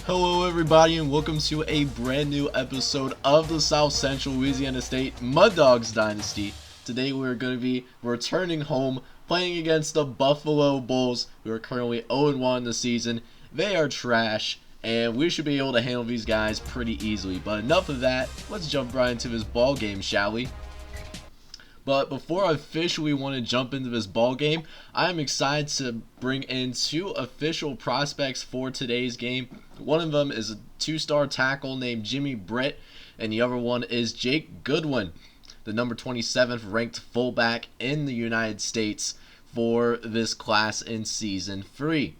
Hello everybody and welcome to a brand new episode of the South Central Louisiana State Mud Dogs Dynasty. Today we're going to be returning home, playing against the Buffalo Bulls, who are currently 0-1 in the season. They are trash, and we should be able to handle these guys pretty easily. But enough of that, let's jump right into this ball game, shall we? But before I officially want to jump into this ball game, I'm excited to bring in two official prospects for today's game. One of them is a two-star tackle named Jimmy Britt, and the other one is Jake Goodwin, the number 27th ranked fullback in the United States for this class in Season 3.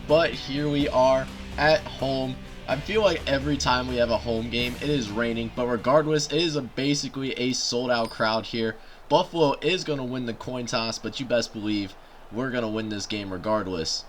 But here we are at home. I feel like every time we have a home game, it is raining, but regardless, it is basically a sold-out crowd here. Buffalo is going to win the coin toss, but you best believe we're going to win this game regardless.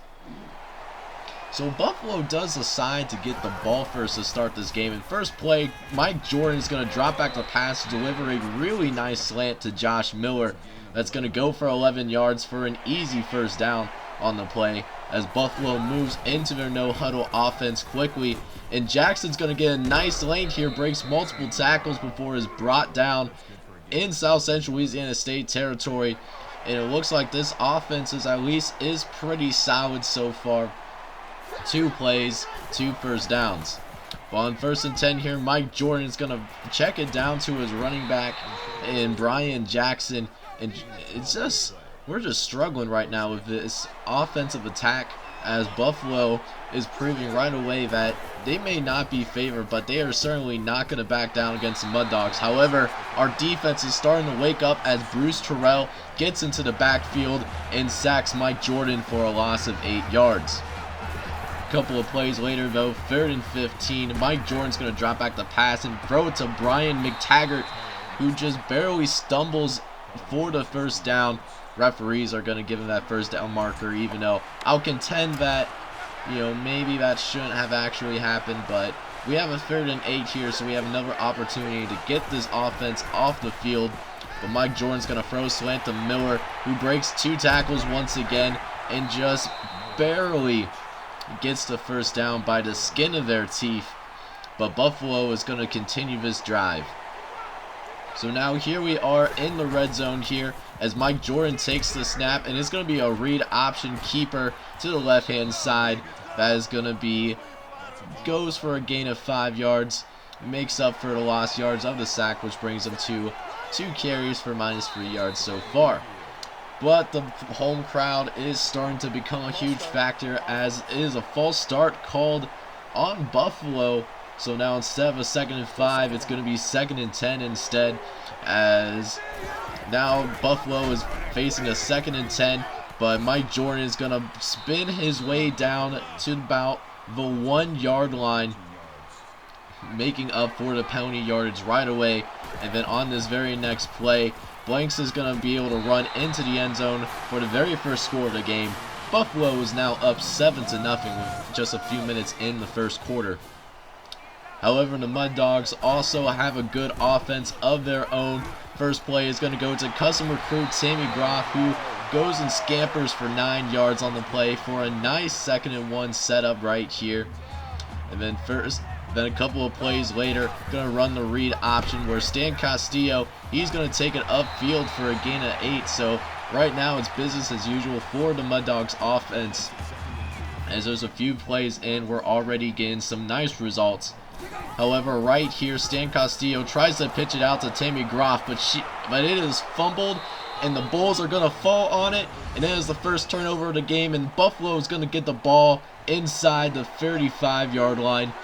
So Buffalo does decide to get the ball first to start this game. In first play, Mike Jordan is going to drop back the pass to deliver a really nice slant to Josh Miller. That's going to go for 11 yards for an easy first down on the play, as Buffalo moves into their no-huddle offense quickly. And Jackson's going to get a nice lane here, breaks multiple tackles before is brought down in South Central Louisiana State territory. And it looks like this offense is pretty solid so far. 2 plays, 2 first downs. Well, on 1st and 10 here, Mike Jordan is going to check it down to his running back and Brian Jackson. And we're just struggling right now with this offensive attack, as Buffalo is proving right away that they may not be favored, but they are certainly not going to back down against the Mud Dogs. However, our defense is starting to wake up as Bruce Terrell gets into the backfield and sacks Mike Jordan for a loss of 8 yards. A couple of plays later, though, 3rd and 15, Mike Jordan's going to drop back the pass and throw it to Brian McTaggart, who just barely stumbles for the first down. Referees are going to give him that first down marker, even though I'll contend that, maybe that shouldn't have actually happened. But we have a 3rd and 8 here, so we have another opportunity to get this offense off the field. But Mike Jordan's going to throw a slant to Miller, who breaks 2 tackles once again and just barely gets the first down by the skin of their teeth. But Buffalo is going to continue this drive. So now here we are in the red zone here, as Mike Jordan takes the snap, and it's going to be a read option keeper to the left-hand side. That is going to goes for a gain of 5 yards, makes up for the lost yards of the sack, which brings him to 2 carries for -3 yards so far. But the home crowd is starting to become a huge factor, as it is a false start called on Buffalo. So now instead of a 2nd and 5, it's going to be 2nd and 10 instead, as now Buffalo is facing a 2nd and 10, but Mike Jordan is going to spin his way down to about the 1-yard line, making up for the penalty yardage right away. And then on this very next play, Blanks is going to be able to run into the end zone for the very first score of the game. Buffalo is now up 7-0 with just a few minutes in the first quarter. However, the Mud Dogs also have a good offense of their own. First play is going to go to custom recruit Sammy Groff, who goes and scampers for 9 yards on the play for a nice 2nd and 1 setup right here. And then a couple of plays later, going to run the read option where Stan Castillo, he's going to take it upfield for a gain of 8. So right now it's business as usual for the Mud Dogs offense. As there's a few plays in, we're already getting some nice results. However, right here, Stan Castillo tries to pitch it out to Tammy Groff, but it is fumbled, and the Bulls are going to fall on it, and that is the first turnover of the game, and Buffalo is going to get the ball inside the 35-yard line.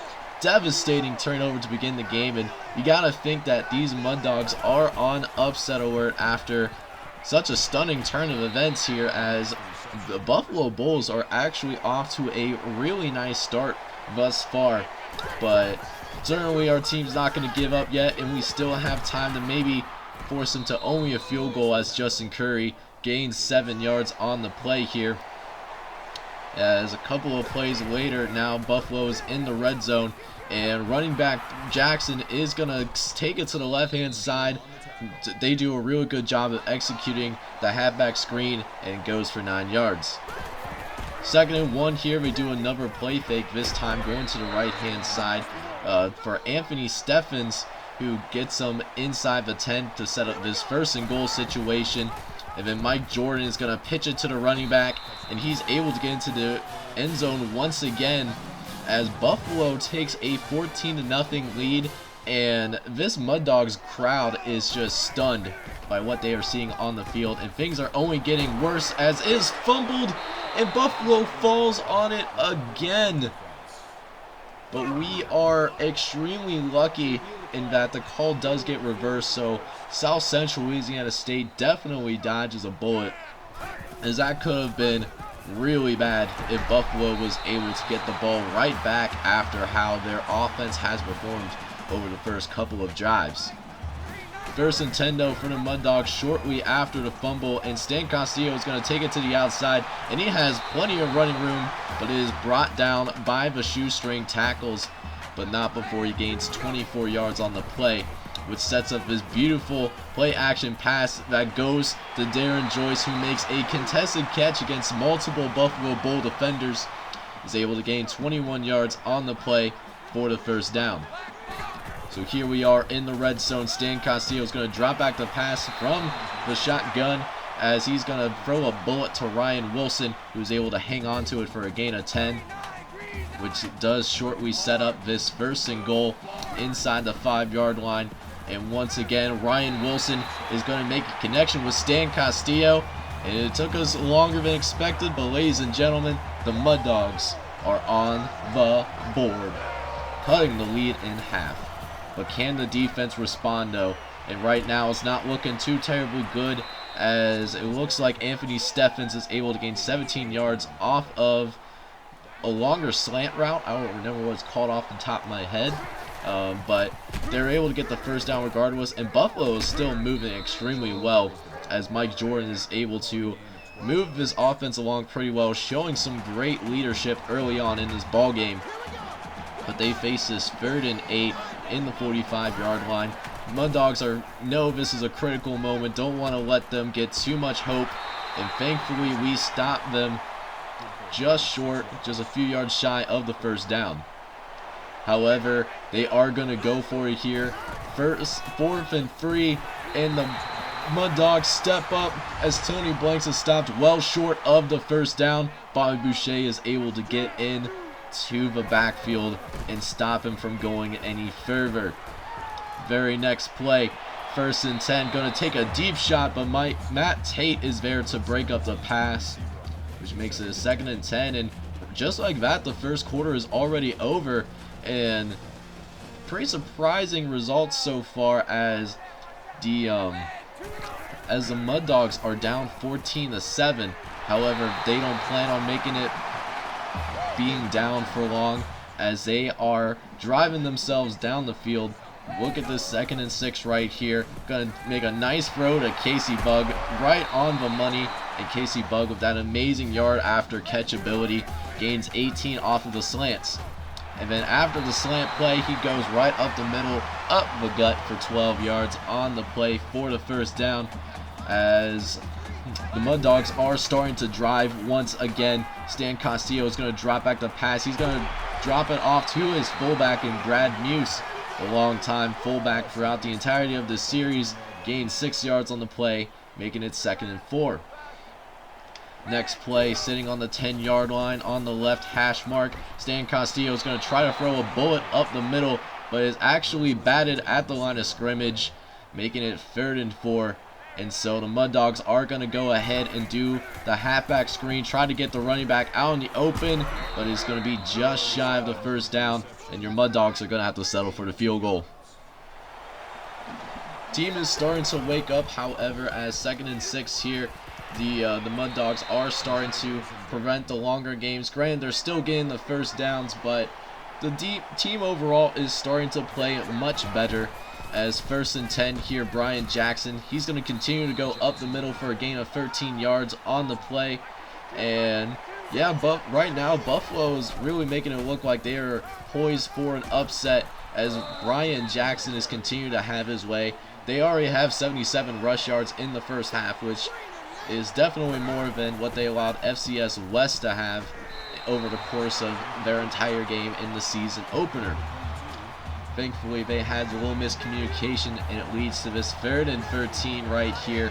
Devastating turnover to begin the game, and you got to think that these Mud Dogs are on upset alert after such a stunning turn of events here, as the Buffalo Bulls are actually off to a really nice start thus far. But certainly our team's not going to give up yet, and we still have time to maybe force them to only a field goal, as Justin Curry gains 7 yards on the play here. As a couple of plays later, now Buffalo is in the red zone, and running back Jackson is going to take it to the left-hand side. They do a really good job of executing the halfback screen, and goes for 9 yards. 2nd and 1 here. We do another play fake, this time going to the right-hand side for Anthony Steffens, who gets him inside the 10 to set up this 1st and goal situation. And then Mike Jordan is going to pitch it to the running back, and he's able to get into the end zone once again as Buffalo takes a 14-0 lead. And this Mud Dogs crowd is just stunned by what they are seeing on the field, and things are only getting worse as it is fumbled and Buffalo falls on it again. But we are extremely lucky in that the call does get reversed, so South Central Louisiana State definitely dodges a bullet, as that could have been really bad if Buffalo was able to get the ball right back after how their offense has performed over the first couple of drives. 1st and 10 though for the Mud Dogs shortly after the fumble, and Stan Castillo is going to take it to the outside, and he has plenty of running room, but it is brought down by the shoestring tackles, but not before he gains 24 yards on the play, which sets up this beautiful play action pass that goes to Darren Joyce, who makes a contested catch against multiple Buffalo Bull defenders. Is able to gain 21 yards on the play for the 1st down. So here we are in the red zone. Stan Castillo is going to drop back the pass from the shotgun as he's going to throw a bullet to Ryan Wilson, who's able to hang on to it for a gain of 10, which does shortly set up this 1st and goal inside the 5-yard line. And once again, Ryan Wilson is going to make a connection with Stan Castillo, and it took us longer than expected, but ladies and gentlemen, the Mud Dogs are on the board, cutting the lead in half. But can the defense respond though? And right now it's not looking too terribly good, as it looks like Anthony Steffens is able to gain 17 yards off of a longer slant route. I don't remember what it's called off the top of my head, but they're able to get the 1st down regardless, and Buffalo is still moving extremely well as Mike Jordan is able to move this offense along pretty well, showing some great leadership early on in this ball game. But they face this 3rd and 8 in the 45-yard line. Mud Dogs know this is a critical moment, don't want to let them get too much hope, and thankfully we stop them just short, just a few yards shy of the 1st down. However, they are going to go for it here. 4th and 3, and the Mud Dogs step up as Tony Blanks is stopped well short of the 1st down. Bobby Boucher is able to get in to the backfield and stop him from going any further. Very next play, 1st and 10, going to take a deep shot, but Matt Tate is there to break up the pass, which makes it a 2nd and 10. And just like that, the 1st quarter is already over, and pretty surprising results so far as the Mud Dogs are down 14-7. However, they don't plan on making it being down for long, as they are driving themselves down the field. Look at this 2nd and 6 right here. Gonna make a nice throw to Casey Bug right on the money, and Casey Bug with that amazing yard after catch ability gains 18 off of the slants. And then after the slant play, he goes right up the middle, up the gut for 12 yards on the play for the 1st down, as the Mud Dogs are starting to drive once again. Stan Castillo is going to drop back the pass. He's going to drop it off to his fullback in Brad Muse, the long-time fullback throughout the entirety of this series. Gains 6 yards on the play, making it 2nd and 4. Next play, sitting on the 10-yard line on the left hash mark, Stan Castillo is going to try to throw a bullet up the middle, but is actually batted at the line of scrimmage, making it 3rd and 4. And so the Mud Dogs are going to go ahead and do the halfback screen, try to get the running back out in the open, but it's going to be just shy of the 1st down, and your Mud Dogs are going to have to settle for the field goal. Team is starting to wake up, however, as 2nd and 6 here. The Mud Dogs are starting to prevent the longer games. Granted, they're still getting the 1st downs, but the team overall is starting to play much better. As 1st and 10 here, Brian Jackson, he's going to continue to go up the middle for a gain of 13 yards on the play. And yeah, but right now Buffalo is really making it look like they are poised for an upset, as Brian Jackson is continuing to have his way. They already have 77 rush yards in the 1st half, which is definitely more than what they allowed FCS West to have over the course of their entire game in the season opener. Thankfully, they had a little miscommunication, and it leads to this 3rd and 13 right here.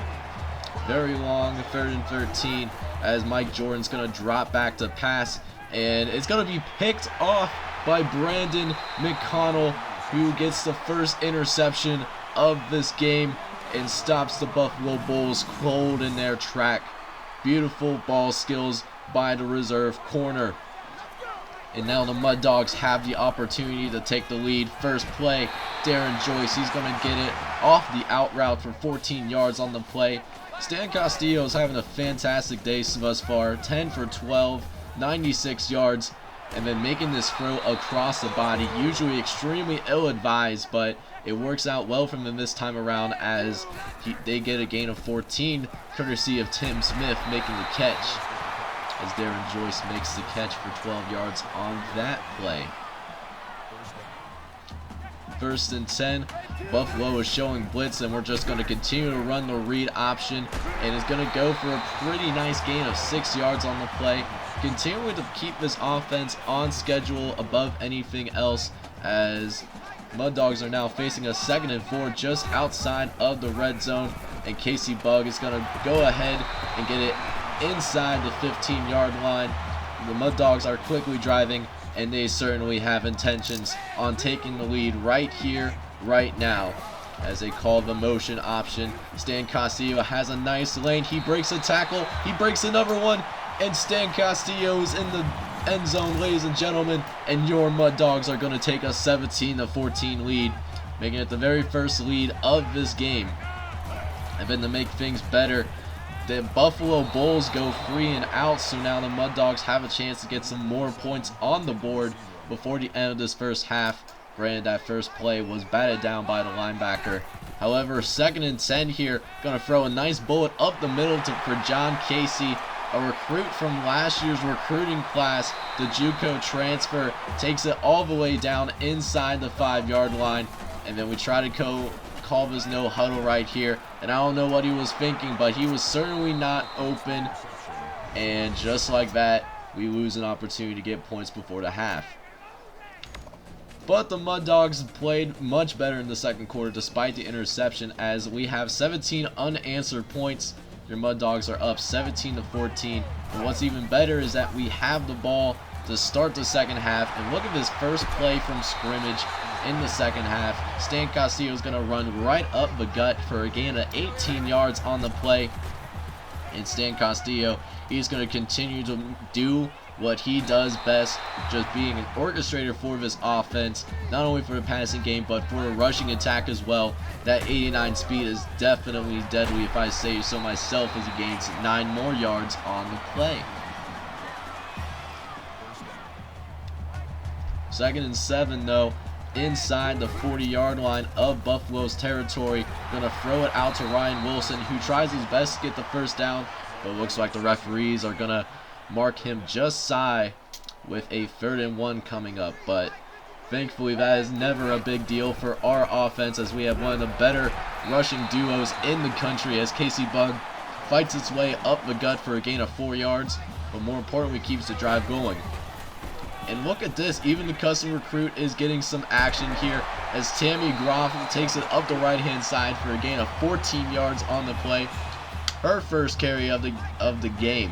Very long 3rd and 13 as Mike Jordan's going to drop back to pass, and it's going to be picked off by Brandon McConnell, who gets the first interception of this game and stops the Buffalo Bulls cold in their track. Beautiful ball skills by the reserve corner. And now the Mud Dogs have the opportunity to take the lead. First play, Darren Joyce, he's going to get it off the out route for 14 yards on the play. Stan Castillo is having a fantastic day thus far. 10 for 12, 96 yards, and then making this throw across the body. Usually extremely ill-advised, but it works out well for them this time around as they get a gain of 14, courtesy of Tim Smith making the catch, as Darren Joyce makes the catch for 12 yards on that play. 1st and 10. Buffalo is showing blitz, and we're just going to continue to run the read option, and it's going to go for a pretty nice gain of 6 yards on the play. Continuing to keep this offense on schedule above anything else, as Mud Dogs are now facing a 2nd and 4 just outside of the red zone, and Casey Bugg is going to go ahead and get it inside the 15-yard line. The Mud Dogs are quickly driving, and they certainly have intentions on taking the lead right here, right now, as they call the motion option. Stan Castillo has a nice lane. He breaks a tackle. He breaks another one, and Stan Castillo is in the end zone, ladies and gentlemen, and your Mud Dogs are going to take a 17-14 lead, making it the very first lead of this game. And then to make things better, the Buffalo Bulls go 3 and out, so now the Mud Dogs have a chance to get some more points on the board before the end of this first half. Granted, that first play was batted down by the linebacker. However, 2nd and 10 here, going to throw a nice bullet up the middle for John Casey, a recruit from last year's recruiting class. The JUCO transfer takes it all the way down inside the 5-yard line, and then we try to call this no huddle right here, and I don't know what he was thinking, but he was certainly not open, and just like that, we lose an opportunity to get points before the half. But the Mud Dogs played much better in the second quarter despite the interception, as we have 17 unanswered points. Your Mud Dogs are up 17-14, and what's even better is that we have the ball to start the second half, and look at this first play from scrimmage in the second half. Stan Castillo is going to run right up the gut for a gain of 18 yards on the play, and Stan Castillo, he's going to continue to do what he does best, just being an orchestrator for this offense, not only for the passing game but for the rushing attack as well. That 89 speed is definitely deadly, if I say so myself, as he gains 9 more yards on the play. 2nd and 7 though, inside the 40-yard line of Buffalo's territory. Gonna throw it out to Ryan Wilson, who tries his best to get the first down, but looks like the referees are gonna mark him just shy with a 3rd and 1 coming up. But thankfully that is never a big deal for our offense, as we have one of the better rushing duos in the country, as Casey Bugg fights its way up the gut for a gain of 4 yards, but more importantly keeps the drive going. And look at this, even the custom recruit is getting some action here, as Tammy Groff takes it up the right hand side for a gain of 14 yards on the play. Her first carry of the game.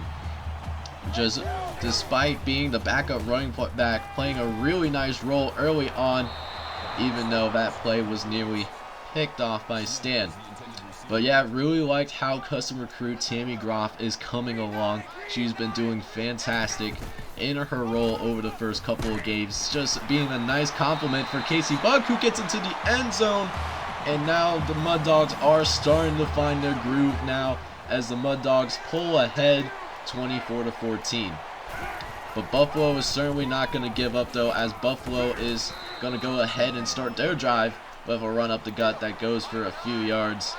Just despite being the backup running back, playing a really nice role early on, even though that play was nearly picked off by Stan. But yeah, really liked how custom recruit Tammy Groff is coming along. She's been doing fantastic in her role over the first couple of games, just being a nice compliment for Casey Bugg, who gets into the end zone. And now the Mud Dogs are starting to find their groove now, as the Mud Dogs pull ahead 24-14. But Buffalo is certainly not going to give up though, as Buffalo is going to go ahead and start their drive with a run up the gut that goes for a few yards.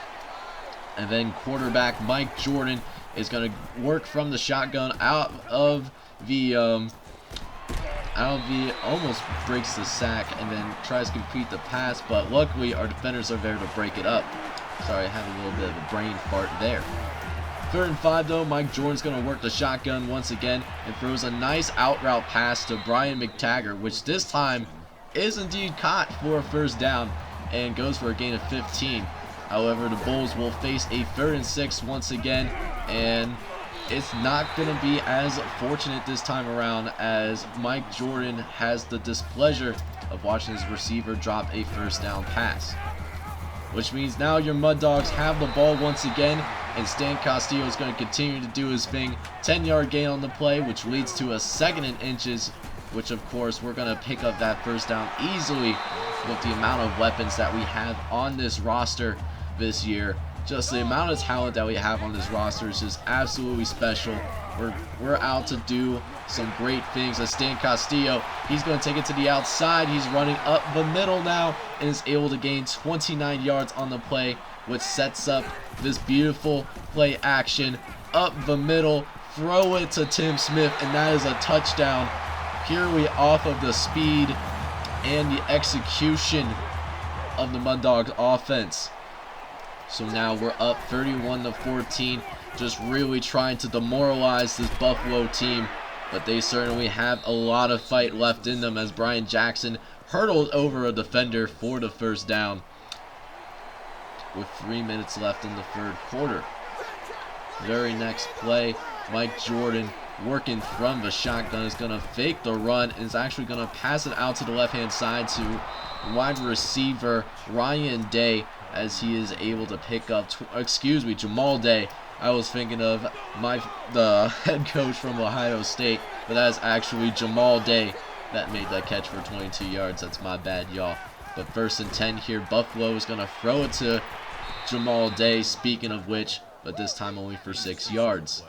And then quarterback Mike Jordan is going to work from the shotgun out of the almost breaks the sack and then tries to complete the pass, but luckily our defenders are there to break it up. Sorry, I had a little bit of a brain fart there. 3rd and 5 though, Mike Jordan's going to work the shotgun once again and throws a nice out route pass to Brian McTaggart, which this time is indeed caught for a 1st down and goes for a gain of 15. However, the Bulls will face a 3rd and 6 once again, and it's not going to be as fortunate this time around, as Mike Jordan has the displeasure of watching his receiver drop a 1st down pass. Which means now your Mud Dogs have the ball once again, and Stan Castillo is going to continue to do his thing. 10-yard gain on the play, which leads to a 2nd and inches, which of course we're going to pick up that 1st down easily with the amount of weapons that we have on this roster this year. Just the amount of talent that we have on this roster is just absolutely special. We're out to do some great things. As Stan Castillo, he's going to take it to the outside. He's running up the middle now and is able to gain 29 yards on the play, which sets up this beautiful play action up the middle. Throw it to Tim Smith, and that is a touchdown purely off of the speed and the execution of the Mud Dogs offense. So now we're up 31-14, just really trying to demoralize this Buffalo team, but they certainly have a lot of fight left in them, as Brian Jackson hurdled over a defender for the 1st down with 3 minutes left in the 3rd quarter. Very next play, Mike Jordan working from the shotgun is going to fake the run and is actually going to pass it out to the left-hand side to wide receiver Ryan Day, as he is able to pick up, Jamal Day. I was thinking of the head coach from Ohio State, but that is actually Jamal Day that made that catch for 22 yards. That's my bad, y'all. But 1st and 10 here. Buffalo is going to throw it to Jamal Day, speaking of which, but this time only for 6 yards.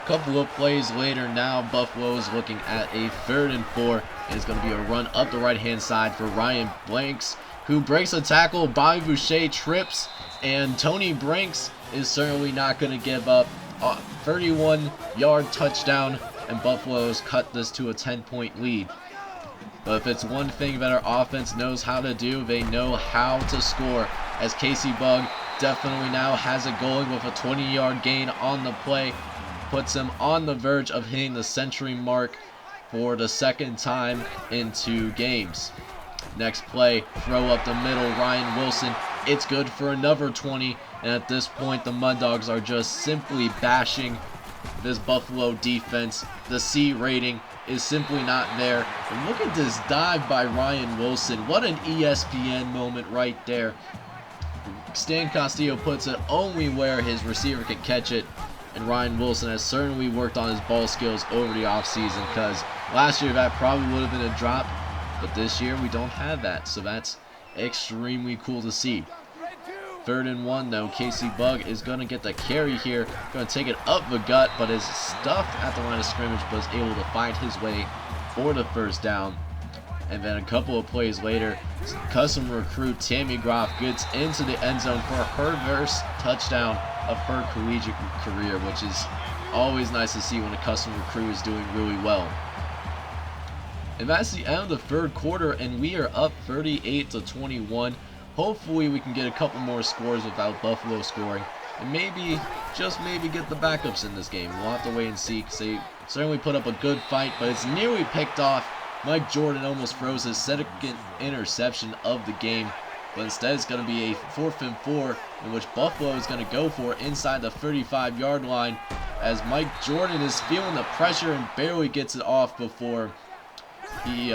Couple of plays later now, Buffalo is looking at a 3rd and 4, and it's going to be a run up the right-hand side for Ryan Blanks, who breaks a tackle. Bobby Boucher trips, and Tony Brinks is certainly not going to give up. 31-yard touchdown, and Buffalo's cut this to a 10-point lead. But if it's one thing that our offense knows how to do, they know how to score, as Casey Bug definitely now has it going with a 20-yard gain on the play. Puts him on the verge of hitting the century mark for the 2nd time in 2 games. Next play, throw up the middle, Ryan Wilson. It's good for another 20, and at this point the Mud Dogs are just simply bashing this Buffalo defense. The C rating is simply not there. And look at this dive by Ryan Wilson. What an ESPN moment right there. Stan Castillo puts it only where his receiver can catch it, and Ryan Wilson has certainly worked on his ball skills over the offseason, because last year that probably would have been a drop, but this year we don't have that, so that's extremely cool to see. 3rd and 1 though, Casey Bug is going to get the carry here, going to take it up the gut, but is stuffed at the line of scrimmage, but is able to find his way for the 1st down. And then a couple of plays later, custom recruit Tammy Groff gets into the end zone for her first touchdown of her collegiate career, which is always nice to see when a custom recruit is doing really well. And that's the end of the 3rd quarter, and we are up 38-21. Hopefully we can get a couple more scores without Buffalo scoring, and maybe, just maybe, get the backups in this game. We'll have to wait and see, because they certainly put up a good fight, but it's nearly picked off. Mike Jordan almost throws his 2nd interception of the game, but instead it's going to be a 4th and 4, in which Buffalo is going to go for inside the 35-yard line, as Mike Jordan is feeling the pressure and barely gets it off before he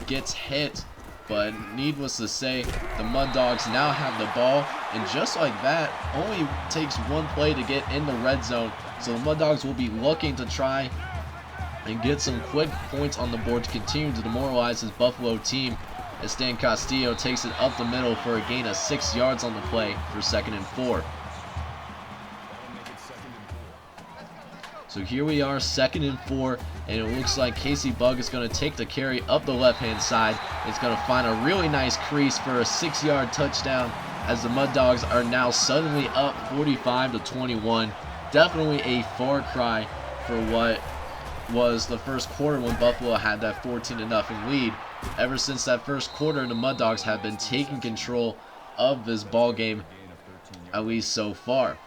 gets hit. But needless to say, the Mud Dogs now have the ball, and just like that, only takes one play to get in the red zone. So the Mud Dogs will be looking to try and get some quick points on the board to continue to demoralize his Buffalo team, as Stan Castillo takes it up the middle for a gain of 6 yards on the play for 2nd and 4. So here we are, 2nd and 4, and it looks like Casey Bug is going to take the carry up the left-hand side. It's going to find a really nice crease for a 6-yard touchdown, as the Mud Dogs are now suddenly up 45-21. Definitely a far cry for what was the 1st quarter when Buffalo had that 14-0 lead. Ever since that 1st quarter, the Mud Dogs have been taking control of this ball game, at least so far.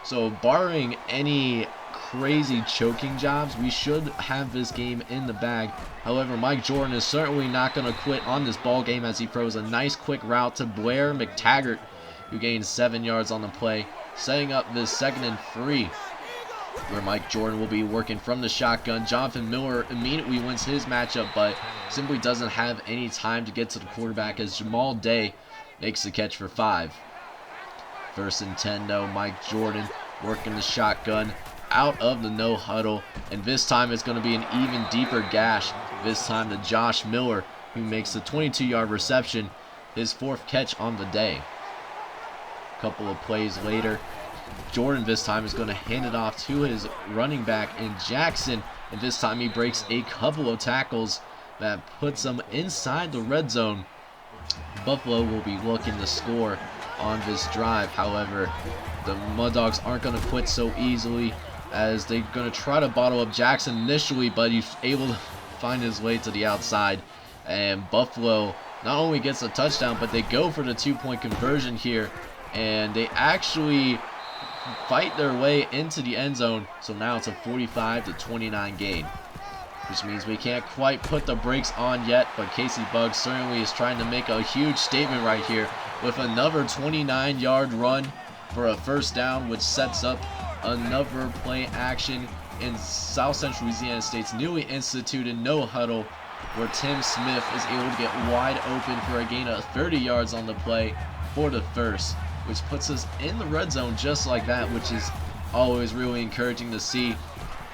So barring any crazy choking jobs, we should have this game in the bag. However, Mike Jordan is certainly not going to quit on this ball game as he throws a nice quick route to Blair McTaggart, who gains 7 yards on the play, setting up this 2nd and 3, where Mike Jordan will be working from the shotgun. Jonathan Miller immediately wins his matchup, but simply doesn't have any time to get to the quarterback as Jamal Day makes the catch for 5. 1st and 10 though, Mike Jordan working the shotgun out of the no huddle, and this time it's going to be an even deeper gash, this time to Josh Miller, who makes the 22-yard reception, his 4th catch on the day. A couple of plays later, Jordan this time is going to hand it off to his running back in Jackson, and this time he breaks a couple of tackles that puts him inside the red zone. Buffalo will be looking to score on this drive. However, the Mud Dogs aren't going to quit so easily, as they're going to try to bottle up Jackson initially, but he's able to find his way to the outside, and Buffalo not only gets a touchdown, but they go for the 2-point conversion here, and they actually fight their way into the end zone. So now it's a 45-29 gain, which means we can't quite put the brakes on yet, but Casey Buggs certainly is trying to make a huge statement right here with another 29-yard run for a 1st down, which sets up another play action in South Central Louisiana State's newly instituted no huddle, where Tim Smith is able to get wide open for a gain of 30 yards on the play for the 1st, which puts us in the red zone just like that, which is always really encouraging to see.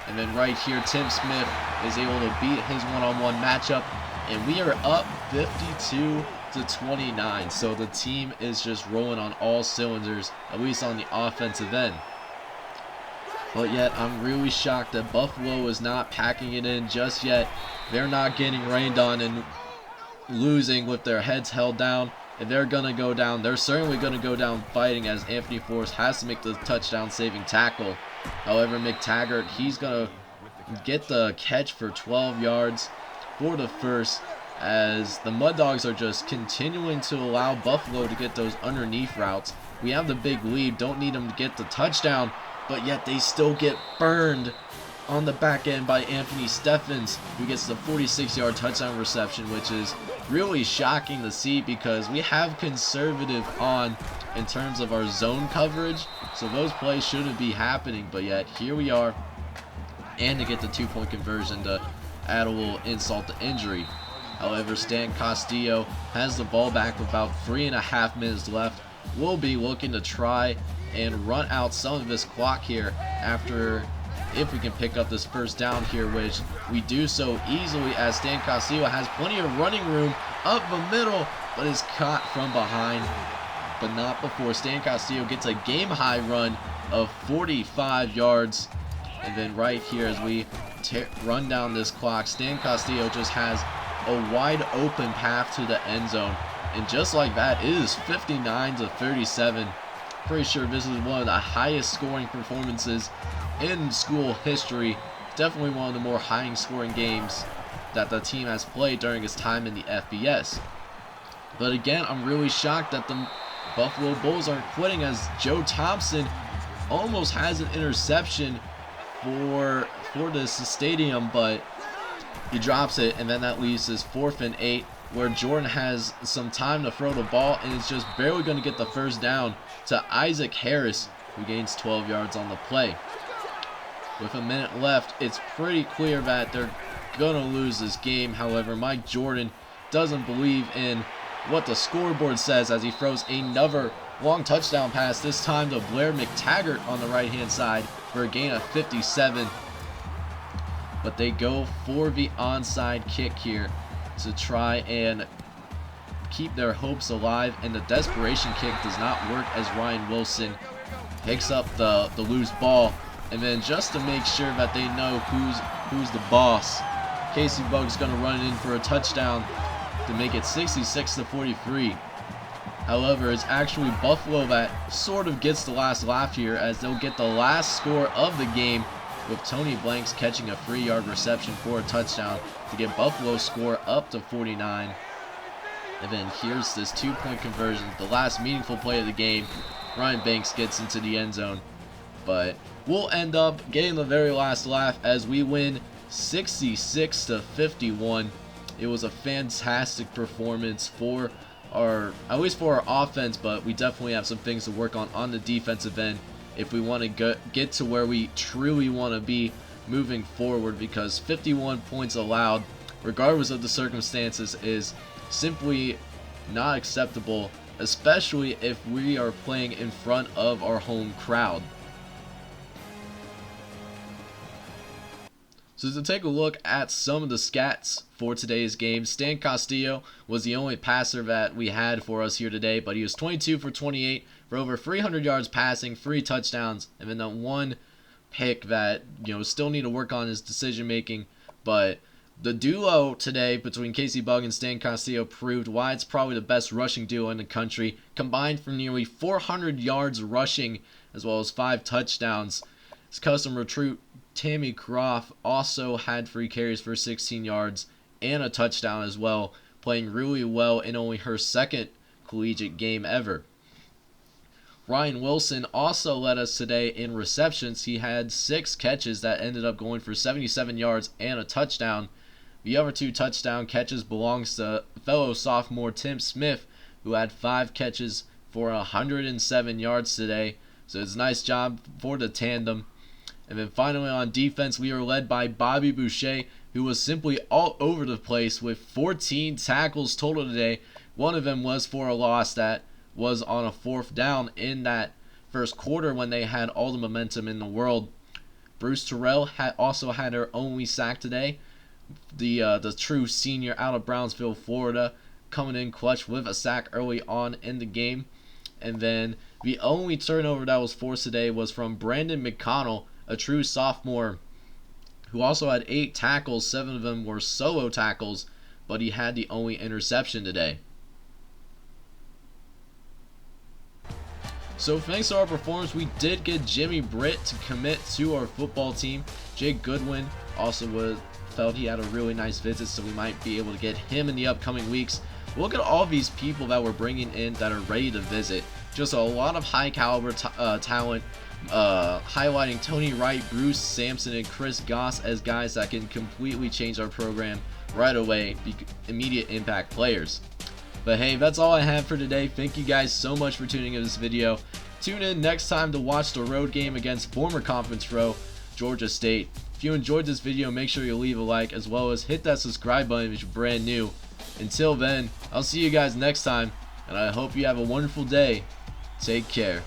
And then right here, Tim Smith is able to beat his one-on-one matchup, and we are up 52-29. So the team is just rolling on all cylinders, at least on the offensive end. But yet, I'm really shocked that Buffalo is not packing it in just yet. They're not getting rained on and losing with their heads held down. And they're going to go down. They're certainly going to go down fighting, as Anthony Forrest has to make the touchdown-saving tackle. However, McTaggart, he's going to get the catch for 12 yards for the 1st, as the Mud Dogs are just continuing to allow Buffalo to get those underneath routes. We have the big lead, don't need them to get the touchdown, but yet they still get burned on the back end by Anthony Steffens, who gets the 46-yard touchdown reception, which is really shocking to see because we have conservative on in terms of our zone coverage, so those plays shouldn't be happening, but yet here we are, and to get the 2-point conversion to add a little insult to injury. However, Stan Castillo has the ball back with about 3.5 minutes left. We'll be looking to try and run out some of this clock here after, if we can pick up this 1st down here, which we do so easily, as Stan Castillo has plenty of running room up the middle, but is caught from behind, but not before Stan Castillo gets a game-high run of 45 yards. And then right here, as we run down this clock, Stan Castillo just has a wide open path to the end zone, and just like that, it is 59-37. Pretty sure this is one of the highest scoring performances in school history. Definitely one of the more high scoring games that the team has played during its time in the FBS. But again, I'm really shocked that the Buffalo Bulls aren't quitting, as Joe Thompson almost has an interception for this stadium, but he drops it, and then that leaves his 4th and 8, where Jordan has some time to throw the ball and is just barely going to get the 1st down to Isaac Harris, who gains 12 yards on the play. With a minute left, it's pretty clear that they're going to lose this game. However, Mike Jordan doesn't believe in what the scoreboard says, as he throws another long touchdown pass, this time to Blair McTaggart on the right-hand side for a gain of 57. But they go for the onside kick here to try and keep their hopes alive, and the desperation kick does not work, as Ryan Wilson picks up the loose ball, and then just to make sure that they know who's the boss, Casey Buggs is going to run it in for a touchdown to make it 66-43. However, it's actually Buffalo that sort of gets the last laugh here, as they'll get the last score of the game, with Tony Blanks catching a 3-yard reception for a touchdown to get Buffalo's score up to 49. And then here's this 2-point conversion, the last meaningful play of the game. Ryan Banks gets into the end zone but we'll end up getting the very last laugh as we win 66-51. It was a fantastic performance for at least for our offense, but we definitely have some things to work on the defensive end if we want to get to where we truly want to be moving forward, because 51 points allowed, regardless of the circumstances, is simply not acceptable, especially if we are playing in front of our home crowd. So to take a look at some of the stats for today's game, Stan Castillo was the only passer that we had for us here today, but he was 22 for 28 for over 300 yards passing, 3 touchdowns, and then that one pick that, still need to work on his decision making. But the duo today between Casey Bug and Stan Castillo proved why it's probably the best rushing duo in the country, combined for nearly 400 yards rushing as well as 5 touchdowns. His custom recruit Tammy Croft also had 3 carries for 16 yards and a touchdown as well, playing really well in only her second collegiate game ever. Ryan Wilson also led us today in receptions. He had 6 catches that ended up going for 77 yards and a touchdown. The other 2 touchdown catches belongs to fellow sophomore Tim Smith, who had 5 catches for 107 yards today. So it's a nice job for the tandem. And then finally on defense, we are led by Bobby Boucher, who was simply all over the place with 14 tackles total today. One of them was for a loss that was on a 4th down in that first quarter when they had all the momentum in the world. Bruce Terrell also had her only sack today. The true senior out of Brownsville, Florida, coming in clutch with a sack early on in the game. And then the only turnover that was forced today was from Brandon McConnell, a true sophomore, who also had 8 tackles. 7 of them were solo tackles, but he had the only interception today. So thanks to our performance, we did get Jimmy Britt to commit to our football team. Jake Goodwin also felt he had a really nice visit, so we might be able to get him in the upcoming weeks. Look at all these people that we're bringing in that are ready to visit. Just a lot of high caliber talent, highlighting Tony Wright, Bruce Sampson, and Chris Goss as guys that can completely change our program right away, immediate impact players. But hey, that's all I have for today. Thank you guys so much for tuning in this video. Tune in next time to watch the road game against former conference foe Georgia State. If you enjoyed this video, make sure you leave a like, as well as hit that subscribe button if you're brand new. Until then, I'll see you guys next time, and I hope you have a wonderful day. Take care.